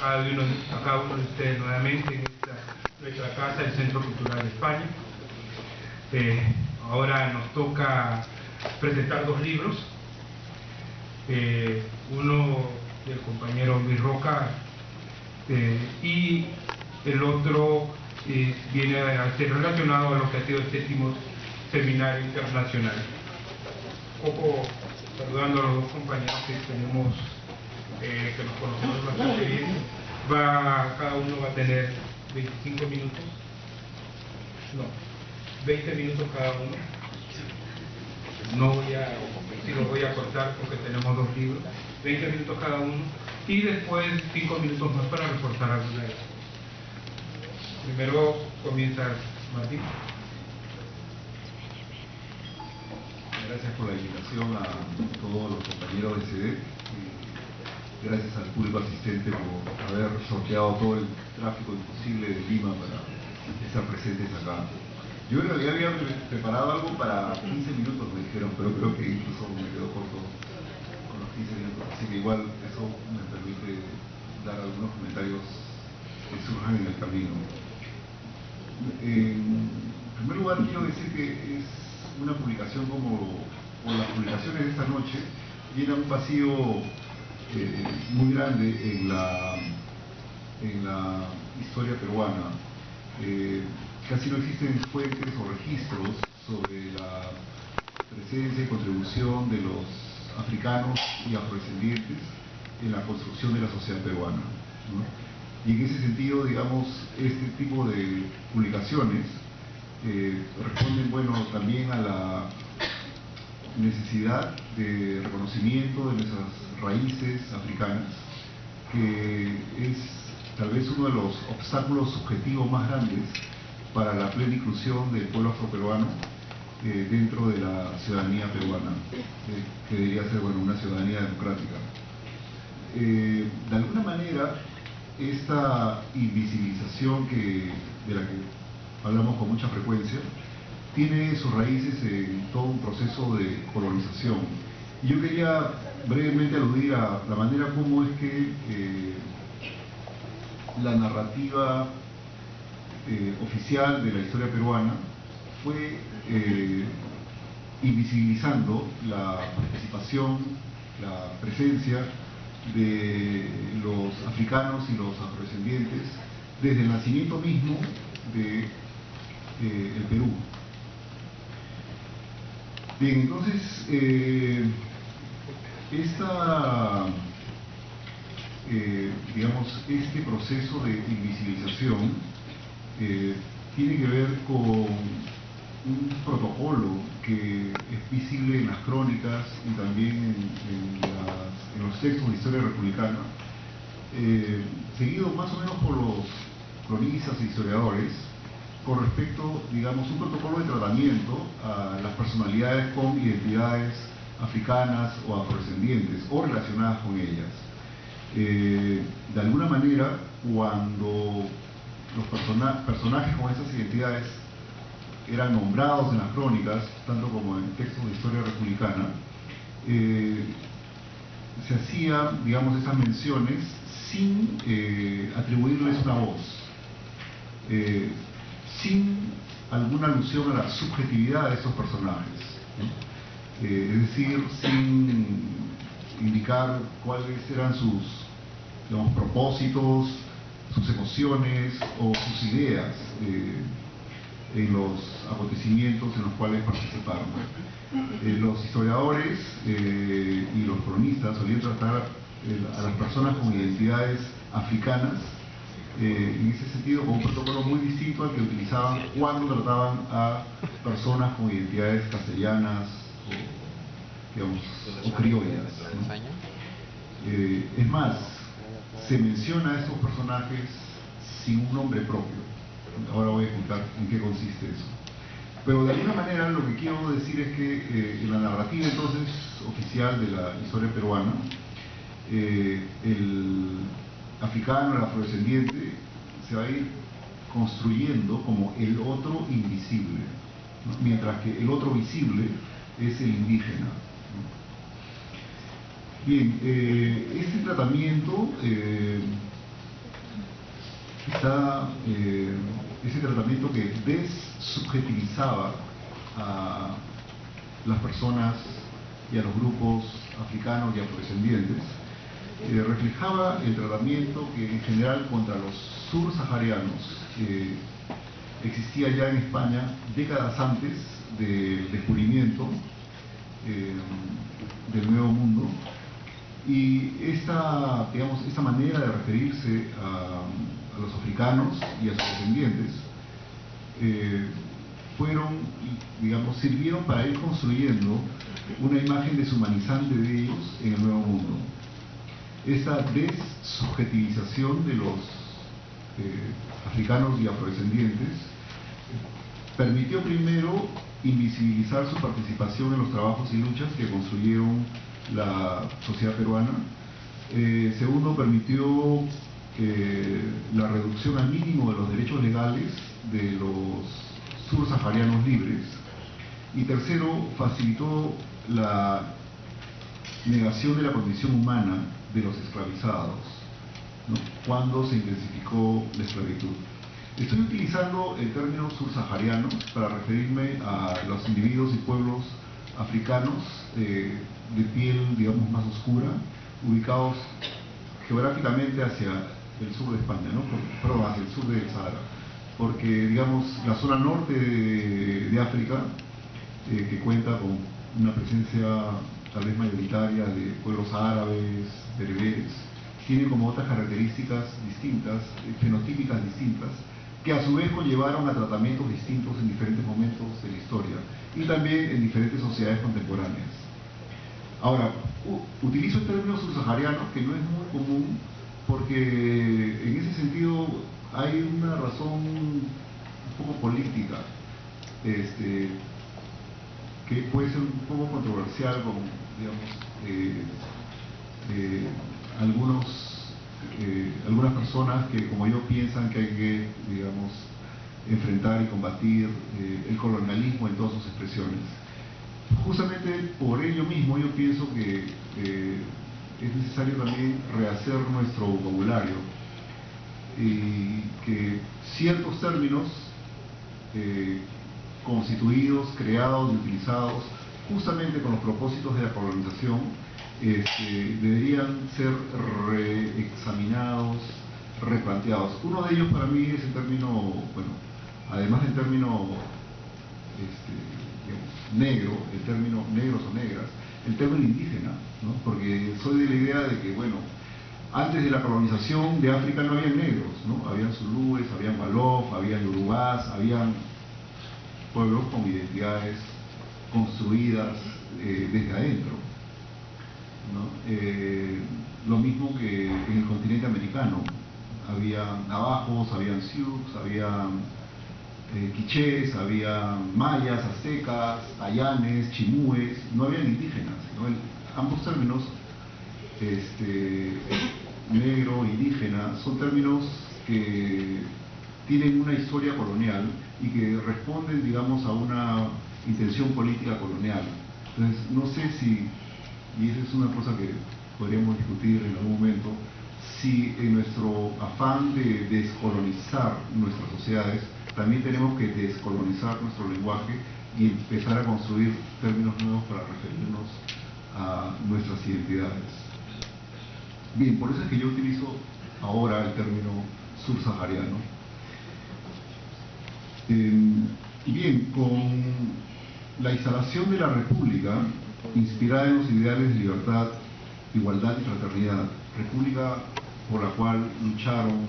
a cada uno de ustedes nuevamente en nuestra casa, el Centro Cultural de España. Ahora nos toca presentar dos libros, uno del compañero Luis Roca y el otro viene a ser relacionado a lo que ha sido el 7º Seminario Internacional. Un poco saludando a los dos compañeros que tenemos, que nos conocemos bastante bien. Cada uno va a tener 25 minutos, no, 20 minutos cada uno. No los voy a cortar porque tenemos dos libros, 20 minutos cada uno, y después 5 minutos más para reforzar alguna de ellas. Primero comienza Martín. Gracias por la invitación a todos los compañeros de CEDET. Gracias al público asistente por haber sorteado todo el tráfico imposible de Lima para estar presentes acá. Yo en realidad había preparado algo para 15 minutos, me dijeron, pero creo que incluso me quedo corto con los 15 minutos, así que igual eso me permite dar algunos comentarios que surjan en el camino. En primer lugar, quiero decir que es una publicación como las publicaciones de esta noche llena un vacío muy grande en la historia peruana. Casi no existen fuentes o registros sobre la presencia y contribución de los africanos y afrodescendientes en la construcción de la sociedad peruana, ¿no? Y en ese sentido, digamos, este tipo de publicaciones responden, bueno, también a la necesidad de reconocimiento de nuestras raíces africanas, que es tal vez uno de los obstáculos subjetivos más grandes para la plena inclusión del pueblo afroperuano dentro de la ciudadanía peruana, que debería ser, bueno, una ciudadanía democrática. De alguna manera, esta invisibilización de la que hablamos con mucha frecuencia tiene sus raíces en todo un proceso de colonización. Y yo quería brevemente aludir a la manera como es que la narrativa oficial de la historia peruana fue invisibilizando la participación, la presencia de los africanos y los afrodescendientes desde el nacimiento mismo del Perú. Bien, entonces, digamos, este proceso de invisibilización tiene que ver con un protocolo que es visible en las crónicas y también en los textos de historia republicana, seguido más o menos por los cronistas e historiadores, con respecto, digamos, un protocolo de tratamiento a las personalidades con identidades africanas o afrodescendientes o relacionadas con ellas. De alguna manera, cuando los personajes con esas identidades eran nombrados en las crónicas, tanto como en textos de historia republicana, se hacían, digamos, esas menciones sin atribuirles una voz, sin alguna alusión a la subjetividad de esos personajes, ¿no? Es decir, sin indicar cuáles eran sus, digamos, propósitos, sus emociones o sus ideas en los acontecimientos en los cuales participaron. Los historiadores y los cronistas solían tratar a las personas con identidades africanas en ese sentido con un protocolo muy distinto al que utilizaban cuando trataban a personas con identidades castellanas o, digamos, o criollas, ¿no? Es más, se menciona a estos personajes sin un nombre propio. Ahora voy a explicar en qué consiste eso. Pero de alguna manera lo que quiero decir es que en la narrativa entonces oficial de la historia peruana, el africano, el afrodescendiente, se va a ir construyendo como el otro invisible, ¿no? Mientras que el otro visible es el indígena, ¿no? Bien, este tratamiento está ese tratamiento que dessubjetivizaba a las personas y a los grupos africanos y afrodescendientes, reflejaba el tratamiento que en general contra los sursaharianos existía ya en España décadas antes del descubrimiento del Nuevo Mundo. Y esta manera de referirse a los africanos y a sus descendientes sirvieron para ir construyendo una imagen deshumanizante de ellos en el Nuevo Mundo. Esa dessubjetivización de los africanos y afrodescendientes permitió primero invisibilizar su participación en los trabajos y luchas que construyeron la sociedad peruana. Segundo, permitió la reducción al mínimo de los derechos legales de los sursaharianos libres. Y tercero, facilitó la negación de la condición humana de los esclavizados, ¿no?, cuando se intensificó la esclavitud. Estoy utilizando el término sursahariano para referirme a los individuos y pueblos africanos de piel, digamos, más oscura, ubicados geográficamente hacia el sur de España, ¿no?, perdón, hacia el sur del Sahara, porque, digamos, la zona norte de África, que cuenta con una presencia tal vez mayoritaria de pueblos árabes, bereberes, tiene como otras características distintas, fenotípicas distintas, que a su vez conllevaron a tratamientos distintos en diferentes momentos de la historia y también en diferentes sociedades contemporáneas. Ahora, utilizo el término subsahariano, que no es muy común, porque en ese sentido hay una razón un poco política, que puede ser un poco controversial con, digamos, algunas personas que, como yo, piensan que hay que, digamos, enfrentar y combatir el colonialismo en todas sus expresiones. Justamente por ello mismo yo pienso que es necesario también rehacer nuestro vocabulario y que ciertos términos constituidos, creados y utilizados justamente con los propósitos de la colonización deberían ser reexaminados, replanteados. Uno de ellos para mí es el término, bueno, además del término digamos, negro, el término negros o negras, el término indígena, ¿no?, porque soy de la idea de que, bueno, antes de la colonización de África no habían negros, ¿no?, habían zulúes, habían balof, habían yorubás, habían pueblos con identidades construidas desde adentro, ¿no? Lo mismo que en el continente americano, había navajos, habían sioux, habían quichés, había mayas, aztecas, ayanes, chimúes, no habían indígenas, ¿no? Ambos términos, negro, indígena, son términos que tienen una historia colonial y que responden, digamos, a una intención política colonial. Entonces, no sé si, y esa es una cosa que podríamos discutir en algún momento, si en nuestro afán de descolonizar nuestras sociedades, también tenemos que descolonizar nuestro lenguaje y empezar a construir términos nuevos para referirnos a nuestras identidades. Bien, por eso es que yo utilizo ahora el término subsahariano. Bien, con la instalación de la República, inspirada en los ideales de libertad, igualdad y fraternidad, república por la cual lucharon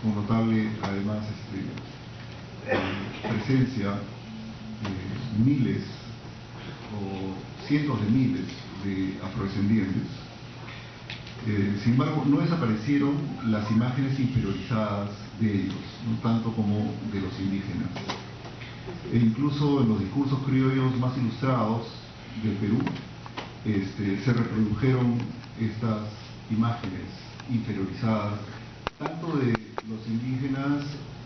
con notable, además, presencia miles o cientos de miles de afrodescendientes. Sin embargo, no desaparecieron las imágenes inferiorizadas de ellos, no tanto como de los indígenas. E incluso en los discursos criollos más ilustrados del Perú, se reprodujeron estas imágenes inferiorizadas, tanto de los indígenas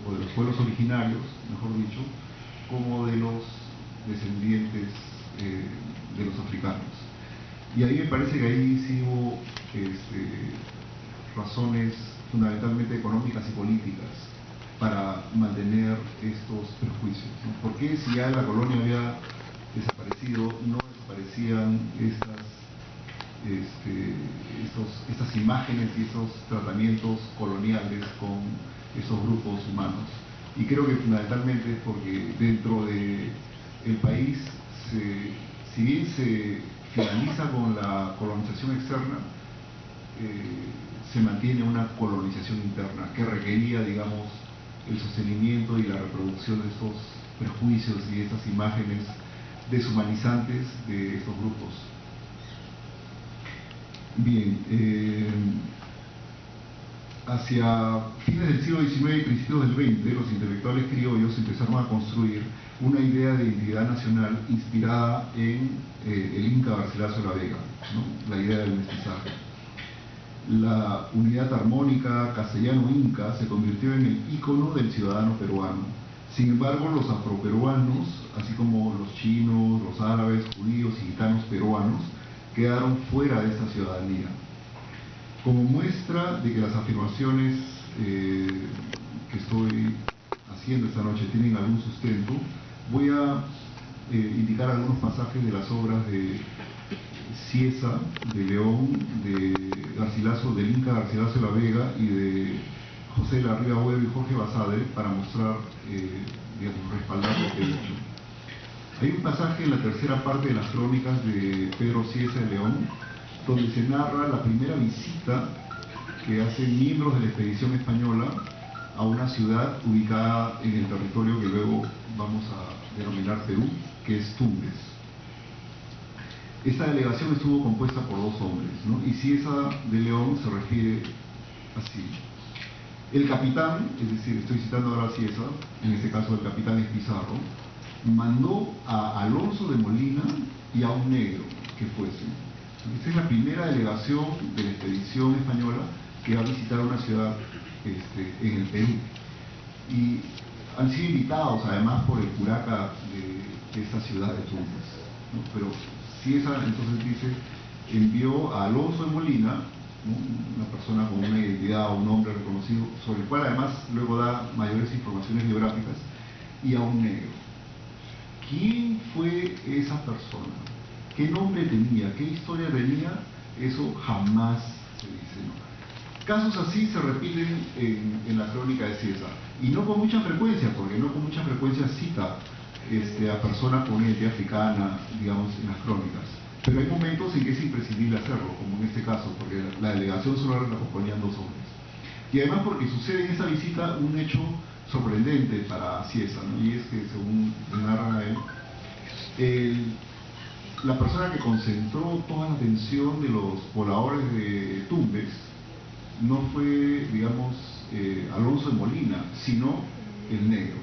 o de los pueblos originarios, mejor dicho, como de los descendientes de los africanos. Y ahí me parece que ahí sí hubo razones fundamentalmente económicas y políticas, para mantener estos prejuicios, ¿no? ¿Por qué, si ya la colonia había desaparecido, no desaparecían estas imágenes y esos tratamientos coloniales con esos grupos humanos? Y creo que fundamentalmente es porque dentro del país, si bien se finaliza con la colonización externa, se mantiene una colonización interna que requería, digamos, el sostenimiento y la reproducción de estos prejuicios y estas imágenes deshumanizantes de estos grupos. Bien, hacia fines del siglo XIX y principios del XX, los intelectuales criollos empezaron a construir una idea de identidad nacional inspirada en el Inca Garcilaso de la Vega, ¿no? La idea del mestizaje. La unidad armónica castellano-inca se convirtió en el ícono del ciudadano peruano. Sin embargo, los afroperuanos, así como los chinos, los árabes, judíos y gitanos peruanos, quedaron fuera de esta ciudadanía. Como muestra de que las afirmaciones que estoy haciendo esta noche tienen algún sustento, voy a indicar algunos pasajes de las obras de Cieza, de León, de Garcilaso, del Inca Garcilaso de la Vega y de José de la Riva Huevo y Jorge Basadre para mostrar, digamos, respaldar lo que he dicho. Hay un pasaje en la tercera parte de las crónicas de Pedro Cieza de León, donde se narra la primera visita que hacen miembros de la expedición española a una ciudad ubicada en el territorio que luego vamos a denominar Perú, que es Tumbes. Esta delegación estuvo compuesta por dos hombres, ¿no? Y Cieza de León se refiere así. El capitán, es decir, estoy citando ahora a Cieza, en este caso el capitán es Pizarro, mandó a Alonso de Molina y a un negro que fuese. Esta es la primera delegación de la expedición española que va a visitar una ciudad en el Perú. Y han sido invitados además por el curaca de esta ciudad de Tumbes, ¿no? Pero Cieza entonces dice, envió a Alonso de Molina, ¿no? Una persona con una identidad o un nombre reconocido, sobre el cual además luego da mayores informaciones biográficas, y a un negro. ¿Quién fue esa persona? ¿Qué nombre tenía? ¿Qué historia tenía? Eso jamás se dice, ¿no? Casos así se repiten en la crónica de Cieza, y no con mucha frecuencia, porque no con mucha frecuencia cita a personas con una identidad africana, digamos, en las crónicas. Pero hay momentos en que es imprescindible hacerlo, como en este caso, porque la delegación solo la acompañan dos hombres. Y además porque sucede en esa visita un hecho sorprendente para Cieza, ¿no? Y es que, según narra él, la persona que concentró toda la atención de los pobladores de Tumbes no fue, digamos, Alonso de Molina, sino el negro,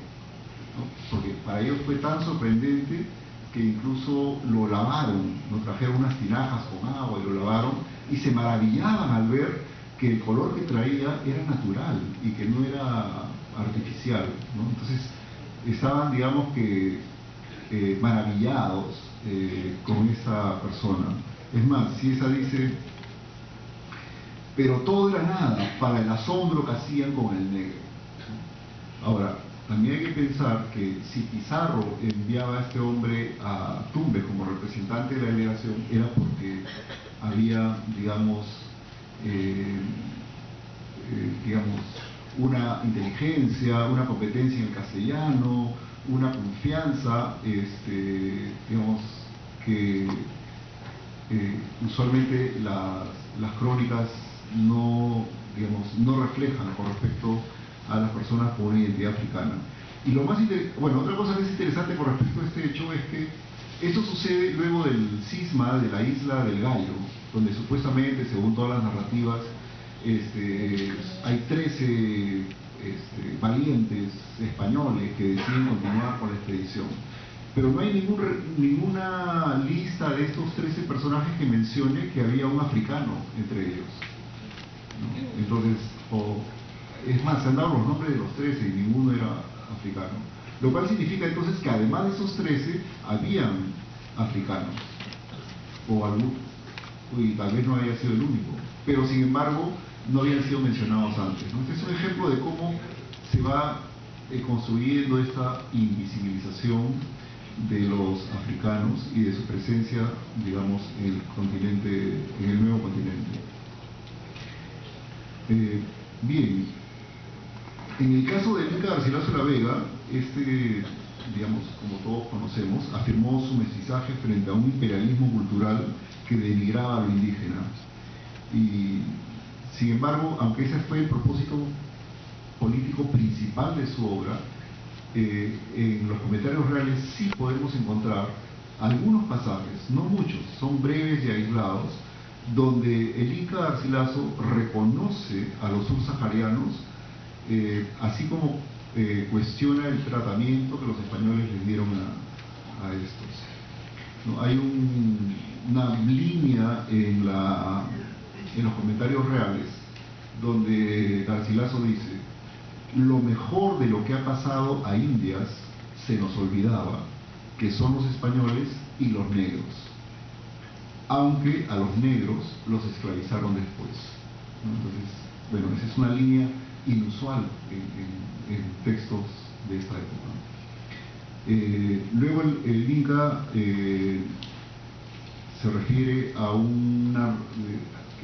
¿no? Porque para ellos fue tan sorprendente que incluso lo lavaron, ¿no? Trajeron unas tinajas con agua y lo lavaron, y se maravillaban al ver que el color que traía era natural y que no era artificial, ¿no? Entonces estaban, digamos que, maravillados con esa persona. Es más, Cieza dice, pero todo era nada para el asombro que hacían con el negro. Ahora, también hay que pensar que si Pizarro enviaba a este hombre a Tumbes como representante de la delegación, era porque había, digamos, una inteligencia, una competencia en el castellano, una confianza, digamos, que usualmente las crónicas no reflejan con respecto a las personas con una identidad africana. Y lo más otra cosa que es interesante con respecto a este hecho es que esto sucede luego del cisma de la isla del Gallo, donde supuestamente, según todas las narrativas, hay 13 valientes españoles que deciden continuar con la expedición. Pero no hay ninguna lista de estos 13 personajes que mencione que había un africano entre ellos, ¿no? Entonces, es más, se han dado los nombres de los 13 y ninguno era africano. Lo cual significa entonces que además de esos 13, habían africanos. O algún, y tal vez no haya sido el único. Pero sin embargo, no habían sido mencionados antes, ¿no? Este es un ejemplo de cómo se va construyendo esta invisibilización de los africanos y de su presencia, digamos, en el continente, en el nuevo continente. Bien, en el caso de Inca Garcilaso de la Vega, digamos, como todos conocemos, afirmó su mestizaje frente a un imperialismo cultural que denigraba a lo indígena. Y, sin embargo, aunque ese fue el propósito político principal de su obra, en los comentarios reales sí podemos encontrar algunos pasajes, no muchos, son breves y aislados, donde el Inca Garcilaso reconoce a los subsaharianos, así como cuestiona el tratamiento que los españoles les dieron a estos, ¿no? Hay una línea en los comentarios reales donde Garcilaso dice: lo mejor de lo que ha pasado a Indias se nos olvidaba, que son los españoles y los negros, aunque a los negros los esclavizaron después, ¿no? Entonces, bueno, esa es una línea inusual en textos de esta época. Luego el Inca se refiere a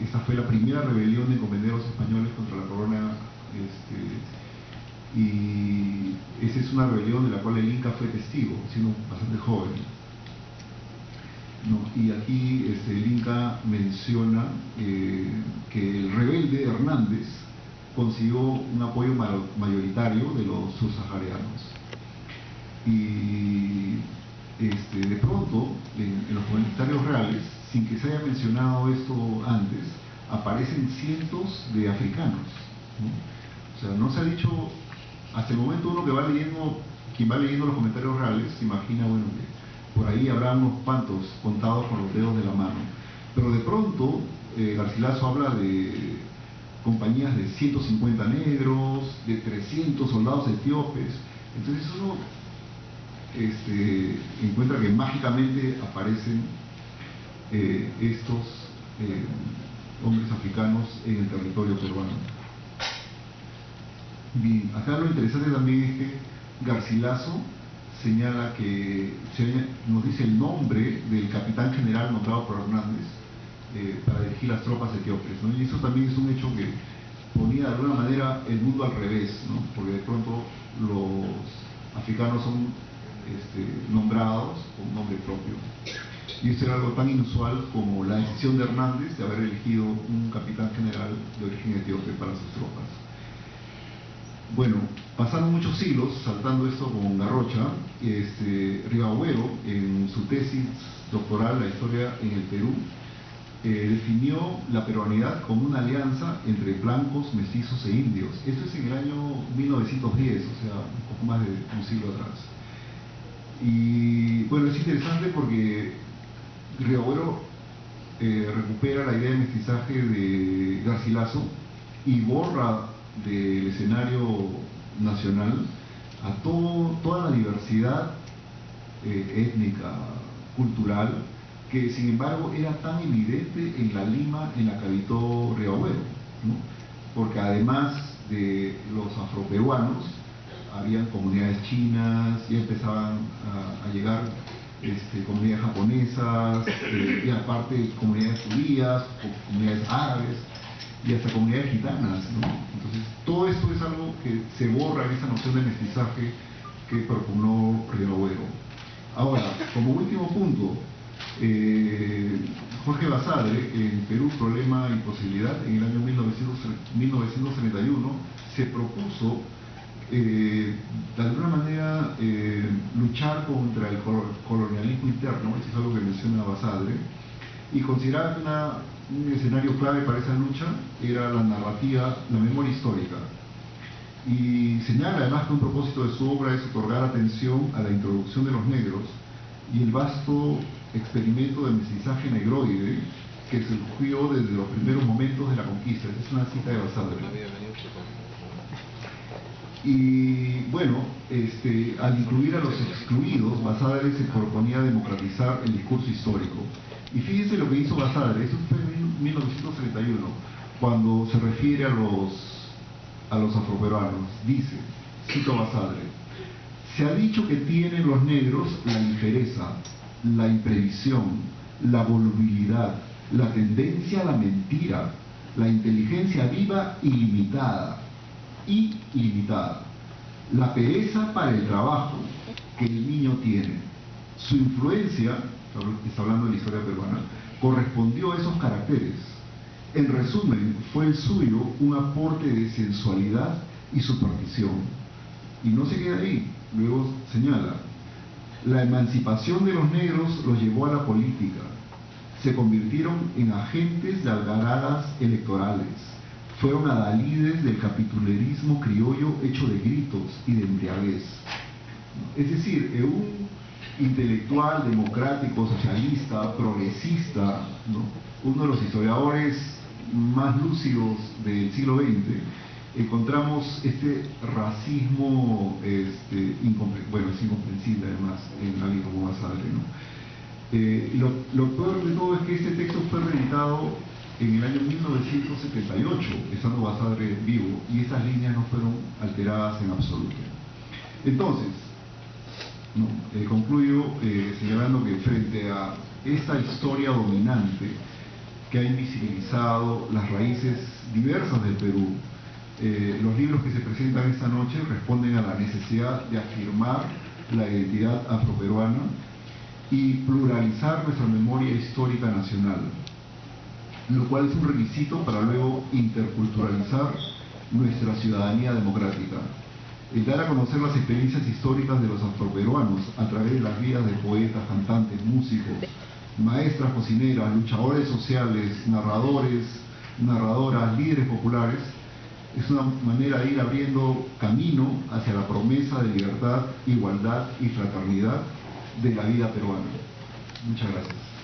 esta fue la primera rebelión de encomenderos españoles contra la corona, y esa es una rebelión de la cual el Inca fue testigo, siendo bastante joven, ¿no? Y aquí el Inca menciona que el rebelde Hernández consiguió un apoyo mayoritario de los subsaharianos. Y de pronto, en los comentarios reales, sin que se haya mencionado esto antes, aparecen cientos de africanos, ¿no? O sea, no se ha dicho, hasta el momento uno que va leyendo, quien va leyendo los comentarios reales, se imagina, bueno, que por ahí habrá unos cuantos contados con los dedos de la mano. Pero de pronto, Garcilaso habla de compañías de 150 negros, de 300 soldados etíopes. Entonces uno encuentra que mágicamente aparecen estos hombres africanos en el territorio peruano. Bien, acá lo interesante también es que Garcilaso señala que nos dice el nombre del capitán general nombrado por Hernández para dirigir las tropas etíopes, ¿no? Y eso también es un hecho que ponía de alguna manera el mundo al revés, ¿no? Porque de pronto los africanos son nombrados con nombre propio. Y esto era algo tan inusual como la decisión de Hernández de haber elegido un capitán general de origen etíope para sus tropas. Bueno, pasaron muchos siglos, saltando esto con Garrocha. Ribagüero, en su tesis doctoral, La historia en el Perú, definió la peruanidad como una alianza entre blancos, mestizos e indios. Esto es en el año 1910, o sea, un poco más de un siglo atrás. Y bueno, es interesante porque Ribagüero recupera la idea de mestizaje de Garcilaso y borra del escenario nacional a toda la diversidad étnica, cultural, que sin embargo era tan evidente en la Lima en la que habitó Ribagüero, ¿no? Porque además de los afroperuanos, habían comunidades chinas, ya empezaban a llegar comunidades japonesas, y aparte comunidades judías, comunidades árabes y hasta comunidades gitanas, ¿no? Entonces todo esto es algo que se borra en esa noción de mestizaje que propugnó Ribagüero. Ahora, como último punto, Jorge Basadre, en Perú, Problema y Posibilidad, en el año 1931, se propuso de alguna manera luchar contra el colonialismo interno. Esto es algo que menciona Basadre, y consideraba que un escenario clave para esa lucha era la narrativa, la memoria histórica, y señala además que un propósito de su obra es otorgar atención a la introducción de los negros y el vasto experimento de mestizaje negroide que surgió desde los primeros momentos de la conquista. Esa es una cita de Basadre. Y bueno, al incluir a los excluidos, Basadre se proponía democratizar el discurso histórico. Y fíjense lo que hizo Basadre, eso fue en 1931. cuando se refiere a los afroperuanos. Dice, cito a Basadre: se ha dicho que tienen los negros la ligereza, la imprevisión, la volubilidad, la tendencia a la mentira, la inteligencia viva ilimitada, la pereza para el trabajo que el niño tiene. Su influencia, está hablando de la historia peruana, correspondió a esos caracteres. En resumen, fue el suyo un aporte de sensualidad y superstición. Y no se queda ahí, luego señala: la emancipación de los negros los llevó a la política. Se convirtieron en agentes de algaradas electorales. Fueron adalides del capitulerismo criollo hecho de gritos y de embriaguez. Es decir, un intelectual democrático, socialista, progresista, ¿no?, uno de los historiadores más lúcidos del siglo XX, encontramos este racismo, bueno, es incomprensible además en alguien como Basadre, ¿no? Lo peor de todo es que este texto fue reeditado en el año 1978, estando Basadre vivo, y estas líneas no fueron alteradas en absoluto. Entonces, ¿no?, concluyo señalando que frente a esta historia dominante que ha invisibilizado las raíces diversas del Perú, los libros que se presentan esta noche responden a la necesidad de afirmar la identidad afroperuana y pluralizar nuestra memoria histórica nacional, lo cual es un requisito para luego interculturalizar nuestra ciudadanía democrática. El dar a conocer las experiencias históricas de los afroperuanos a través de las vidas de poetas, cantantes, músicos, maestras, cocineras, luchadores sociales, narradores, narradoras, líderes populares, es una manera de ir abriendo camino hacia la promesa de libertad, igualdad y fraternidad de la vida peruana. Muchas gracias.